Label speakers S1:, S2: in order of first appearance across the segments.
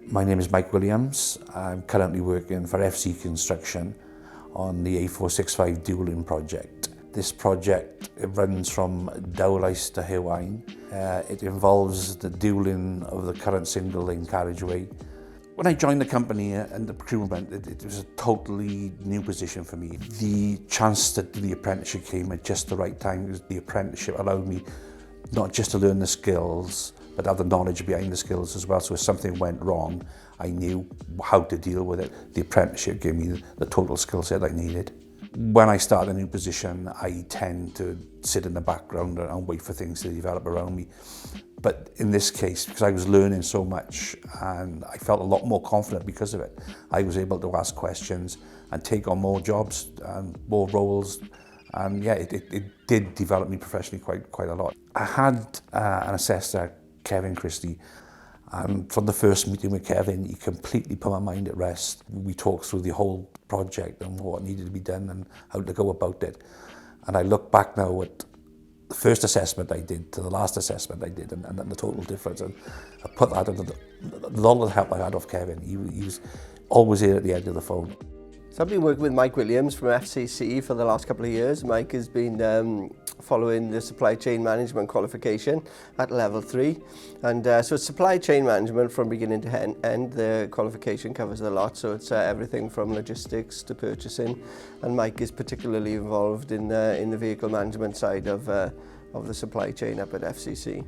S1: My name is Mike Williams. I'm currently working for FC Construction on the A465 dualling project. This project, it runs from Dowlais to Hewain. It involves the dualling of the current single lane carriageway. When I joined the company and the procurement, it was a totally new position for me. The chance to do the apprenticeship came at just the right time, because the apprenticeship allowed me not just to learn the skills, but have the knowledge behind the skills as well. So if something went wrong, I knew how to deal with it. The apprenticeship gave me the total skill set I needed. When I start a new position, I tend to sit in the background and wait for things to develop around me. But in this case, because I was learning so much and I felt a lot more confident because of it, I was able to ask questions and take on more jobs and more roles. And yeah, it did develop me professionally quite a lot. I had an assessor, Kevin Christie, and from the first meeting with Kevin, he completely put my mind at rest. We talked through the whole project and what needed to be done and how to go about it. And I look back now at the first assessment I did to the last assessment I did, and the total difference. And I put that into the lot of the help I had off Kevin. He was always here at the end of the phone.
S2: So I've been working with Mike Williams from FCC for the last couple of years. Mike has been following the supply chain management qualification at level 3. And so it's supply chain management from beginning to end. The qualification covers a lot, so it's everything from logistics to purchasing. And Mike is particularly involved in the vehicle management side of the supply chain up at FCC.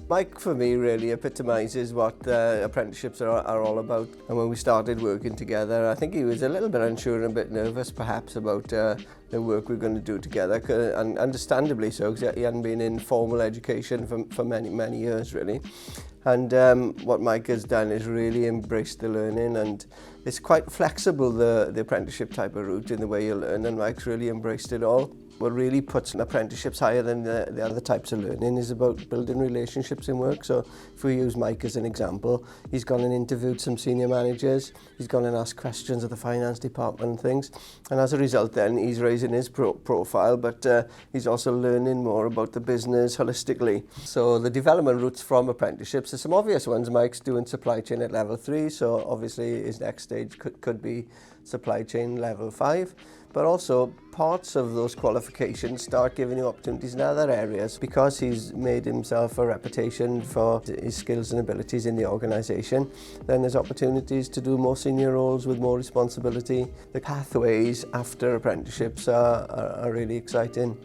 S2: Mike, for me, really epitomises what apprenticeships are all about. And when we started working together, I think he was a little bit unsure and a bit nervous, perhaps, about the work we're going to do together, and understandably so, because he hadn't been in formal education for many years, really. And what Mike has done is really embrace the learning, and it's quite flexible, the apprenticeship type of route in the way you learn, and Mike's really embraced it all. What really puts apprenticeships higher than the other types of learning is about building relationships in work. So if we use Mike as an example, he's gone and interviewed some senior managers, he's gone and asked questions of the finance department and things, and as a result then he's raising his profile, but he's also learning more about the business holistically. So the development routes from apprenticeships, there's some obvious ones. Mike's doing supply chain at level 3, so obviously his next stage could be supply chain level 5. But also parts of those qualifications start giving you opportunities in other areas. Because he's made himself a reputation for his skills and abilities in the organisation, then there's opportunities to do more senior roles with more responsibility. The pathways after apprenticeships are really exciting.